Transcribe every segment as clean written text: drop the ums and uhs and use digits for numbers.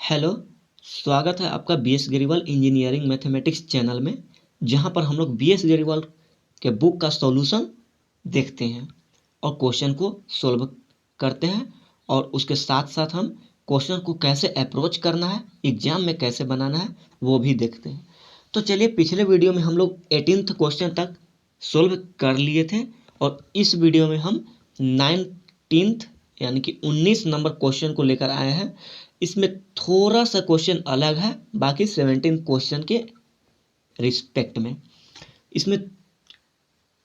Hello. स्वागत है आपका BS Grewal engineering mathematics channel में, जहां पर हम लोग बीएस ग्रेवाल के बुक का सॉल्यूशन देखते हैं और क्वेश्चन को सॉल्व करते हैं, और उसके साथ साथ हम क्वेश्चन को कैसे अप्रोच करना है, एग्जाम में कैसे बनाना है, वो भी देखते हैं। तो चलिए, पिछले वीडियो में हम लोग 18th क्वेश्चन तक सॉल्व कर लिए थे, और इस वीडियो में हम 19th यानी कि 19 नंबर क्वेश्चन को लेकर आए हैं। इसमें थोड़ा सा क्वेश्चन अलग है बाकी 17 क्वेश्चन के रिस्पेक्ट में। इसमें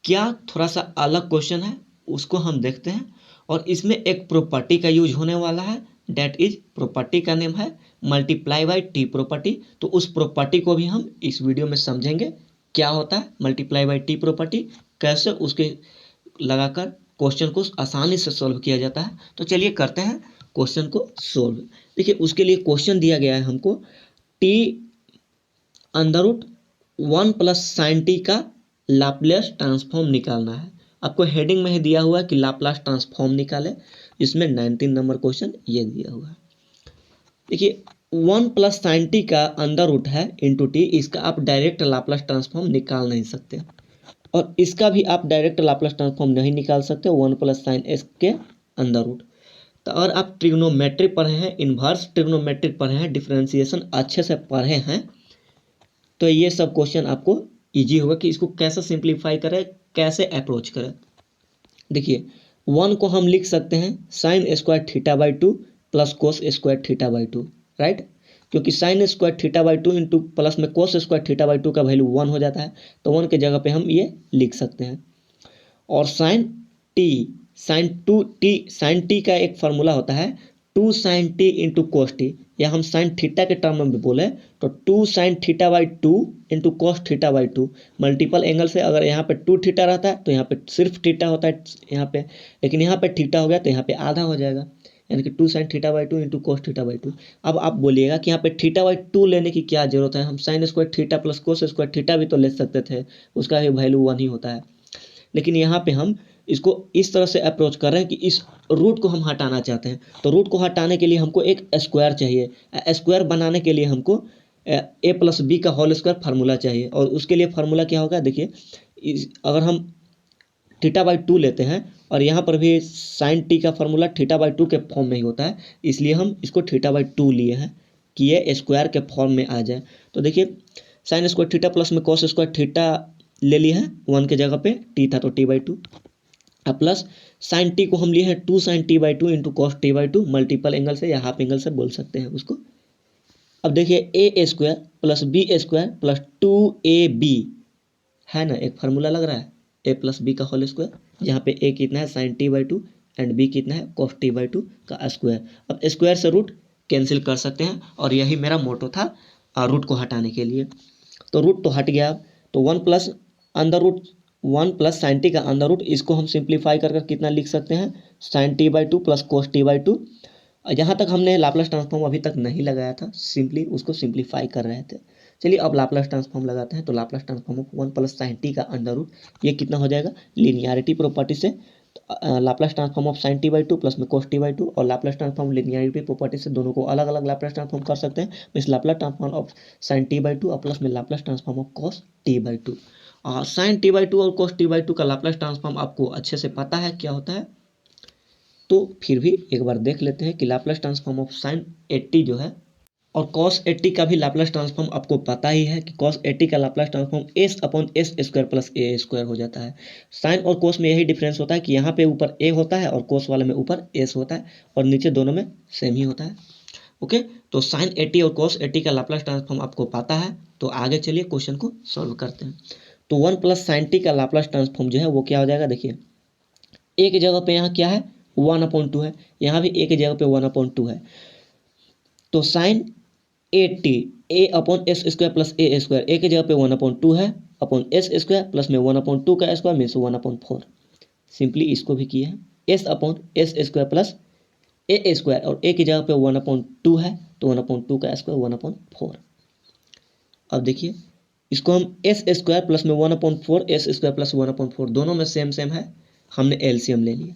क्या थोड़ा सा अलग क्वेश्चन है उसको हम देखते हैं, और इसमें एक प्रॉपर्टी का यूज होने वाला है। डेट इज प्रॉपर्टी का नेम है मल्टीप्लाई बाई टी प्रॉपर्टी। तो उस प्रॉपर्टी को भी हम इस वीडियो में समझेंगे, क्या होता है मल्टीप्लाई बाई टी प्रॉपर्टी, कैसे उसके लगाकर क्वेश्चन को आसानी से सॉल्व किया जाता है। तो चलिए करते हैं क्वेश्चन को सॉल्व। देखिए, उसके लिए क्वेश्चन दिया गया है हमको T under root 1+sin t का लाप्लास ट्रांसफॉर्म निकालना है। आपको हेडिंग में ही दिया हुआ है कि लाप्लास ट्रांसफॉर्म निकाले, जिसमें 19 नंबर क्वेश्चन ये दिया हुआ है। देखिए, 1+sin t का अंडर रूट है इंटू टी, इसका आप डायरेक्ट लाप्लास ट्रांसफॉर्म निकाल नहीं सकते, और इसका भी आप डायरेक्ट लाप्लास ट्रांसफॉर्म नहीं निकाल सकते 1+sin s के अंडर रूट। तो अगर आप ट्रिग्नोमेट्री पढ़े हैं, इन्वर्स ट्रिग्नोमेट्री पढ़े हैं, डिफरेंशिएशन अच्छे से पढ़े हैं, तो ये सब क्वेश्चन आपको इजी होगा कि इसको कैसे सिंप्लीफाई करें, कैसे अप्रोच करें। देखिए, 1 को हम लिख सकते हैं sine square theta by 2 plus cos square theta by 2, right. क्योंकि sine square theta by 2 into plus में कोस स्क्वायर थीटा बाई 2 का वैल्यू 1 हो जाता है, तो 1 के जगह पे हम ये लिख सकते हैं। और साइन टी का एक फार्मूला होता है 2sin t into cos t, या हम साइन थीटा के टर्म में भी बोले तो 2sin theta by 2 into cos theta by 2। Multiple angle से अगर यहाँ पे 2 थीटा रहता है तो यहाँ पे सिर्फ थीटा होता है यहाँ पे, लेकिन यहाँ पे थीटा हो गया तो यहाँ पे आधा हो जाएगा, यानी कि 2sin theta by 2 into cos theta by 2। अब आप बोलिएगा कि यहाँ पे थीटा बाई 2 लेने की क्या जरूरत है, हम sign square theta plus cos square theta भी तो ले सकते थे, उसका भी वैल्यू 1 ही होता है। लेकिन यहाँ पे हम इसको इस तरह से अप्रोच कर रहे हैं कि इस रूट को हम हटाना चाहते हैं, तो रूट को हटाने के लिए हमको एक स्क्वायर चाहिए। स्क्वायर बनाने के लिए हमको a+b का होल स्क्वायर फार्मूला चाहिए, और उसके लिए फार्मूला क्या होगा, देखिए अगर हम थीटा बाई 2 लेते हैं, और यहाँ पर भी साइन टी का फार्मूला थीटा बाई 2 के फॉर्म में ही होता है, इसलिए हम इसको थीटा बाई 2 लिए हैं कि ये स्क्वायर के फॉर्म में आ जाए। तो देखिए, साइन स्क्वायर थीटा प्लस में कॉस स्क्वायर थीटा ले लिए हैं, 1 के जगह पे टी था तो टी बाई 2, अब प्लस साइन टी को हम लिए हैं 2sin t by 2 into cos T by 2, multiple angle से या हाफ एंगल से बोल सकते हैं उसको। अब देखिए, A square plus B square plus 2ab है ना, एक फार्मूला लग रहा है a+b का होल स्क्वायर, जहाँ पे a कितना है sine T by 2 and b कितना है कॉस टी बाई 2 का स्क्वायर। अब स्क्वायर से रूट कैंसिल कर सकते हैं, और यही मेरा मोटो था रूट को हटाने के लिए। तो रूट तो हट गया, तो 1+sin t का अंडर रूट, इसको हम सिंप्लीफाई कर कितना लिख सकते हैं sine T by 2 plus cos T by 2। जहाँ तक हमने लाप्लास ट्रांसफॉर्म अभी तक नहीं लगाया था, सिंपली उसको सिंप्लीफाई कर रहे थे। चलिए अब लाप्लास ट्रांसफॉर्म लगाते हैं। तो Laplace transform of 1+sin t का अंडर रूट, ये कितना हो जाएगा लीनियरिटी प्रॉपर्टी से, Laplace transform of sine T by 2 plus में कोस टी बाई 2, और लाप्लास ट्रांसफॉर्म लीनियरिटी प्रॉपर्टी से दोनों को अलग अलग लाप्लास ट्रांसफॉर्म कर सकते हैं। इस Laplace transform of sine T by 2 और प्लस में Laplace transform of cos T by 2। Sine T by 2 और कोस टी बाई 2 का लाप्लास ट्रांसफॉर्म आपको अच्छे से पता है क्या होता है, तो फिर भी एक बार देख लेते हैं कि लाप्लास ट्रांसफॉर्म ऑफ साइन 80 जो है, और कॉस 80 का भी लाप्लास ट्रांसफॉर्म आपको पता ही है कि कॉस 80 का Laplace transform s/s square plus a square हो जाता है। साइन और कोस में यही डिफरेंस होता है कि यहाँ पे ऊपर a होता है और कोस वाले में ऊपर s होता है, और नीचे दोनों में सेम ही होता है। ओके, तो साइन 80 और कॉस 80 का लाप्लास ट्रांसफॉर्म आपको पता है, तो आगे चलिए क्वेश्चन को सॉल्व करते हैं। तो 1+sin t का लाप्लास ट्रांसफॉर्म जो है वो क्या हो जाएगा, देखिए a की जगह पे यहाँ क्या है 1/2 है, यहाँ भी a की जगह पे 1/2 है, तो sine 80 a/s square plus a square, a की जगह पे 1/2 है अपॉन s स्क्वायर प्लस में 1/2 का स्क्वायर मीन्स 1/4। सिंपली इसको भी किए हैं s/s square plus a square, और a की जगह पे 1/2 है तो 1/2 का स्क्वायर 1/4। अब देखिए, इसको हम s स्क्वायर प्लस में 1/4 s स्क्वायर प्लस 1/4 दोनों में सेम सेम है, हमने एलसीएम ले लिया।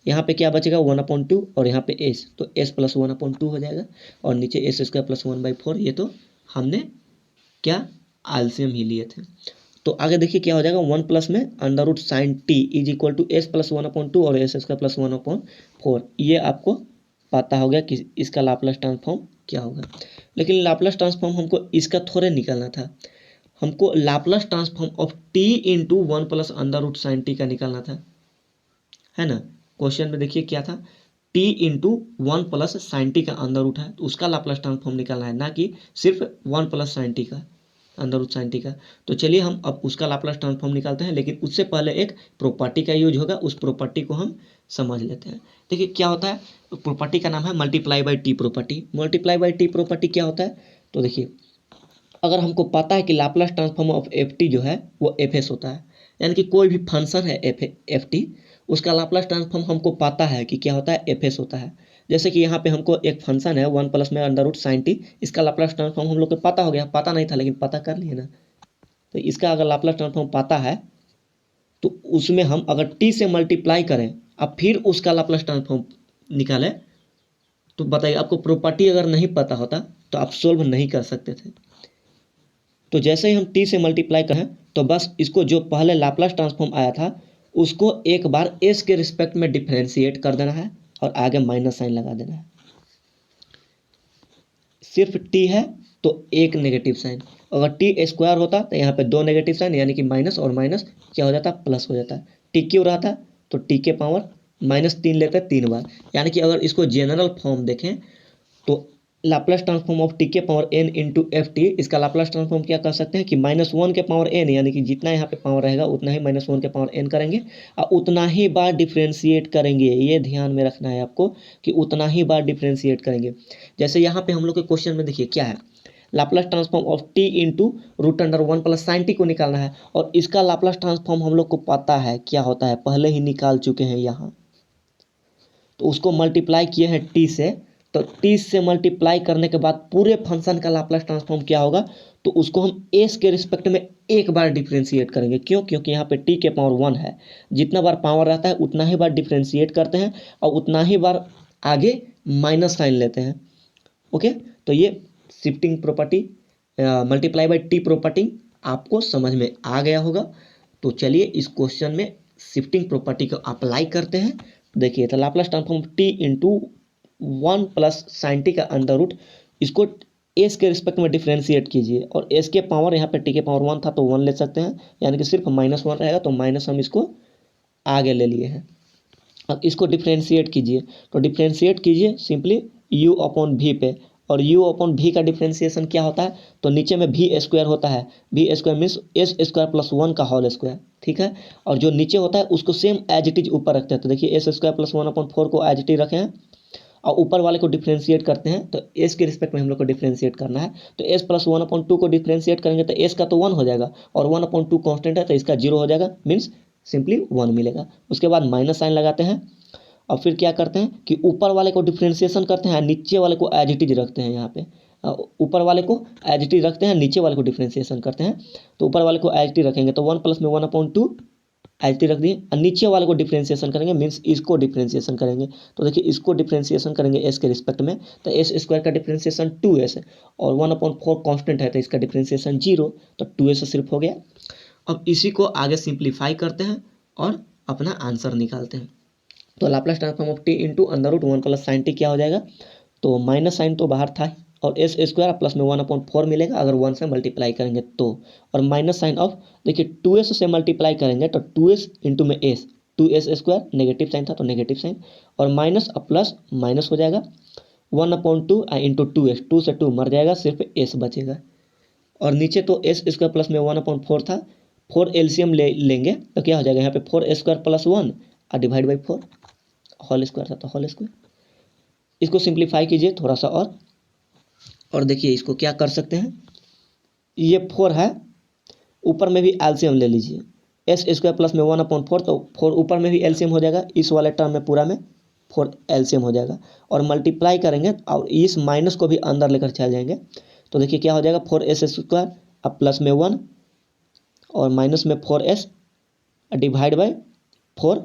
यहाँ पे क्या बचेगा 1/2 और यहाँ पे एस, तो एस प्लस 1/2 हो जाएगा और नीचे एस स्क्वायर प्लस 1/4। ये तो हमने क्या एलसीएम ही लिए थे। तो आगे देखिए क्या हो जाएगा, 1 प्लस में under root sine T is equal to S plus 1/2 और एस स्क्वायर प्लस 1/4। ये आपको पता हो गया कि इसका लाप्लास ट्रांसफॉर्म क्या होगा। लेकिन लाप्लास ट्रांसफॉर्म हमको इसका थोड़े निकालना था, हमको Laplace transform of T into 1 plus under root sine T का निकालना था, है ना। क्वेश्चन में देखिए क्या था, T into 1 plus sine T का अंडर रूट है, तो उसका लाप्लास ट्रांसफॉर्म निकालना है, ना कि सिर्फ 1 प्लस साइन टी का अंडर रूट साइन टी का। तो चलिए हम अब उसका लाप्लास ट्रांसफॉर्म निकालते हैं, लेकिन उससे पहले एक प्रॉपर्टी का यूज होगा, उस प्रॉपर्टी को हम समझ लेते हैं। देखिए क्या होता है, प्रॉपर्टी का नाम है multiply by T property. Multiply by T property क्या होता है, तो देखिए अगर हमको पता है कि Laplace transform of F T जो है वो एफ एस होता है, यानी कि कोई भी फंक्शन है एफ टी, उसका लाप्लास ट्रांसफॉर्म हमको पता है कि क्या होता है, एफ एस होता है। जैसे कि यहाँ पे हमको एक फंक्शन है 1 प्लस में अंडर रूट साइन टी, इसका लाप्लास ट्रांसफॉर्म हम लोग को पता हो गया, पता नहीं था लेकिन पता कर लिए ना। तो इसका अगर लाप्लास ट्रांसफॉर्म पता है तो उसमें हम अगर टी से मल्टीप्लाई करें अब फिर उसका लाप्लास ट्रांसफॉर्म निकालें, तो बताइए आपको प्रॉपर्टी अगर नहीं पता होता तो आप सोल्व नहीं कर सकते थे। तो जैसे ही हम टी से मल्टीप्लाई करें तो बस इसको जो पहले लाप्लास ट्रांसफॉर्म आया था उसको एक बार एस के रिस्पेक्ट में डिफ्रेंशिएट कर देना है और आगे माइनस साइन लगा देना है। सिर्फ टी है तो एक नेगेटिव साइन, अगर टी स्क्वायर होता तो यहाँ पे दो नेगेटिव साइन, यानी कि माइनस और माइनस क्या हो जाता, प्लस हो जाता। टी क्यों रहा था, तो टी के पावर -3 लेते 3 बार, यानी कि अगर इसको जनरल फॉर्म देखें तो लाप्लास ट्रांसफॉर्म ऑफ टी के power n into F T, इसका लाप्लास ट्रांसफॉर्म क्या कर सकते हैं कि -1 के पावर n, यानी कि जितना यहाँ पे पावर रहेगा उतना ही -1 के पावर n करेंगे और उतना ही बार डिफ्रेंशिएट करेंगे। ये ध्यान में रखना है आपको कि उतना ही बार डिफ्रेंशिएट करेंगे। जैसे यहाँ पे हम लोग के क्वेश्चन में देखिए क्या है, Laplace transform of T into root under 1 plus sine T को निकालना है और इसका लाप्लास ट्रांसफॉर्म हम लोग को पता है क्या होता है, पहले ही निकाल चुके हैं यहाँ। तो उसको मल्टीप्लाई किए हैं टी से, तो टी से मल्टीप्लाई करने के बाद पूरे फंक्शन का लाप्लास ट्रांसफॉर्म क्या होगा, तो उसको हम एस के रिस्पेक्ट में एक बार डिफ्रेंशिएट करेंगे। क्यों, क्योंकि यहाँ पे टी के पावर 1 है, जितना बार पावर रहता है उतना ही बार डिफ्रेंशिएट करते हैं और उतना ही बार आगे माइनस साइन लेते हैं। ओके, तो ये shifting property multiply by T property आपको समझ में आ गया होगा। तो चलिए इस क्वेश्चन में शिफ्टिंग प्रॉपर्टी को अप्लाई करते हैं। देखिए तो Laplace transform T into 1 plus sine T का अंडर रूट, इसको एस के रिस्पेक्ट में डिफ्रेंशिएट कीजिए और एस के पावर यहाँ पे टी के पावर 1 था तो 1 ले सकते हैं, यानी कि सिर्फ -1 रहेगा, तो माइनस हम इसको आगे ले लिए हैं। अब इसको डिफ्रेंशिएट कीजिए, तो डिफ्रेंशिएट कीजिए सिंपली u अपॉन v पे, और u अपॉन v का डिफ्रेंशिएशन क्या होता है, तो नीचे में v स्क्वायर होता है, v square means S square plus 1 का होल स्क्वायर, ठीक है। और जो नीचे होता है उसको सेम एज इट इज ऊपर रखते हैं, तो देखिए एस स्क्वायर प्लस 1/4 को एज इट इज रखे हैं और ऊपर वाले को डिफ्रेंशिएट करते हैं, तो एस के रिस्पेक्ट में हम लोग को डिफ्रेंशिएट करना है। तो एस प्लस 1/2 को डिफ्रेंशिएट करेंगे तो एस का तो 1 हो जाएगा और 1/2 कॉन्स्टेंट है तो इसका 0 हो जाएगा, मीन्स सिंपली 1 मिलेगा। उसके बाद माइनस साइन लगाते हैं और फिर क्या करते हैं कि ऊपर वाले को डिफ्रेंशिएशन करते हैं, नीचे वाले को एज इट इज रखते हैं। यहाँ पे ऊपर वाले को एज इट इज रखते हैं, नीचे वाले को डिफ्रेंशिएशन करते हैं। तो ऊपर वाले को एज इट इज रखेंगे तो 1 प्लस में 1/2 एज इट इज रख दिए, और नीचे वाले को डिफ्रेंशिएशन करेंगे, मीन्स इसको डिफ्रेंशिएशन करेंगे। तो देखिए इसको डिफ्रेंशिएशन करेंगे एस के रिस्पेक्ट में, तो एस स्क्वायर का डिफ्रेंशिएशन 2s है और 1/4 कॉन्स्टेंट है तो इसका डिफ्रेंशिएशन 0, तो 2s सिर्फ हो गया। अब इसी को आगे सिंप्लीफाई करते हैं और अपना आंसर निकालते हैं। तो Laplace transform of T into under root 1 plus sine T क्या हो जाएगा, तो माइनस साइन तो बाहर था और एस स्क्वायर प्लस में 1/4 मिलेगा अगर 1 से मल्टीप्लाई करेंगे तो, और माइनस साइन ऑफ देखिए 2s से मल्टीप्लाई करेंगे तो 2s इंटू में S, 2s square negative sign था तो नेगेटिव साइन, और माइनस और प्लस माइनस हो जाएगा 1/2 इंटू 2s, 2 से 2 मर जाएगा, सिर्फ एस बचेगा। और नीचे तो एस स्क्वायर प्लस में 1/4 था, 4 एलसीएम लेंगे तो क्या हो जाएगा, यहाँ पे 4 स्क्वायर प्लस 1 और डिवाइड बाई 4, होल स्क्वायर था तो होल स्क्वायर। इसको सिंप्लीफाई कीजिए थोड़ा सा और देखिए इसको क्या कर सकते हैं, ये 4 है, ऊपर में भी एलसीएम ले लीजिए, एस स्क्वायर प्लस में 1/4 तो 4 ऊपर में भी एलसीएम हो जाएगा, इस वाले टर्म में पूरा में 4 एलसीएम हो जाएगा, और मल्टीप्लाई करेंगे और इस माइनस को भी अंदर लेकर चल जाएंगे। तो देखिए क्या हो जाएगा, 4s स्क्वायर अब प्लस में 1 और माइनस में 4s डिवाइड बाई 4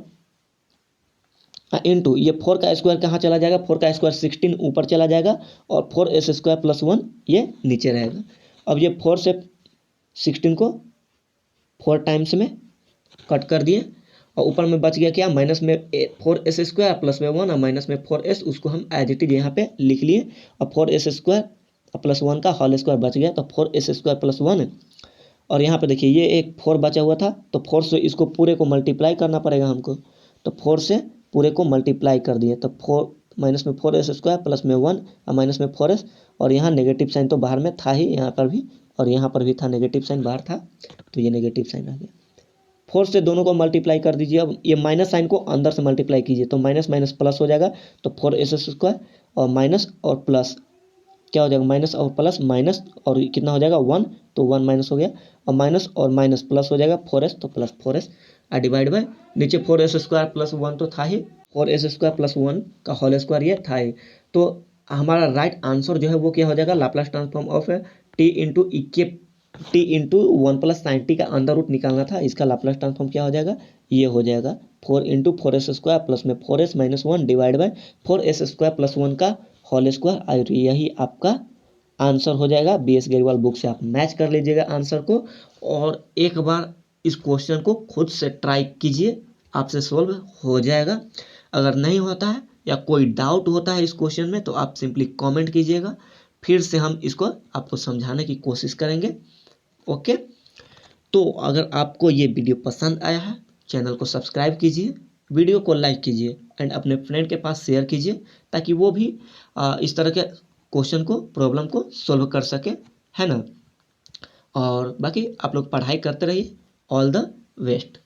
इंटू ये 4 का स्क्वायर कहाँ चला जाएगा, 4 का स्क्वायर 16 ऊपर चला जाएगा और 4s स्क्वायर प्लस 1 ये नीचे रहेगा। अब ये 4 से 16 को 4 टाइम्स में कट कर दिए और ऊपर में बच गया क्या, माइनस में 4s स्क्वायर प्लस में 1 और माइनस में 4s, उसको हम एज इट इज यहाँ पे लिख लिए और 4s स्क्वायर प्लस 1 का होल स्क्वायर बच गया तो 4s स्क्वायर प्लस 1। और यहाँ पे देखिए ये एक 4 बचा हुआ था तो 4 से इसको पूरे को मल्टीप्लाई करना पड़ेगा हमको, तो 4 से पूरे को मल्टीप्लाई कर दिए तो 4 माइनस में 4s स्क्वायर प्लस में 1 और माइनस में 4s, और यहाँ नेगेटिव साइन तो बाहर में था ही, यहाँ पर भी और यहाँ पर भी था, नेगेटिव साइन बाहर था तो ये नेगेटिव साइन आ गया। 4 से दोनों को मल्टीप्लाई कर दीजिए। अब ये माइनस साइन को अंदर से मल्टीप्लाई कीजिए तो माइनस माइनस प्लस हो जाएगा तो 4s स्क्वायर और माइनस और प्लस क्या हो जाएगा, माइनस और प्लस माइनस और कितना हो जाएगा 1, तो 1 माइनस हो गया और माइनस और माइनस प्लस हो जाएगा 4s, तो प्लस 4s और डिवाइड बाय नीचे 4s स्क्वायर प्लस 1 तो था ही, 4s स्क्वायर प्लस 1 का होल स्क्वायर ये था ही। तो हमारा राइट आंसर जो है वो क्या हो जाएगा, Laplace transform of T into 1 plus sine T का अंदर रूट निकालना था, इसका लाप्लास ट्रांसफॉर्म क्या हो जाएगा, ये हो जाएगा 4 इंटू 4s स्क्वायर प्लस में 4s minus 1 divide by 4s square plus 1 का होल स्क्वायर, और यही आपका आंसर हो जाएगा। BS गरीवाल बुक से आप मैच कर लीजिएगा आंसर को और एक बार इस क्वेश्चन को खुद से ट्राई कीजिए, आपसे सॉल्व हो जाएगा। अगर नहीं होता है या कोई डाउट होता है इस क्वेश्चन में तो आप सिंपली कमेंट कीजिएगा, फिर से हम इसको आपको समझाने की कोशिश करेंगे। ओके, तो अगर आपको ये वीडियो पसंद आया है चैनल को सब्सक्राइब कीजिए, वीडियो को लाइक कीजिए एंड अपने फ्रेंड के पास शेयर कीजिए ताकि वो भी इस तरह के क्वेश्चन को, प्रॉब्लम को सॉल्व कर सके, है ना। और बाकी आप लोग पढ़ाई करते रहिए। All the best.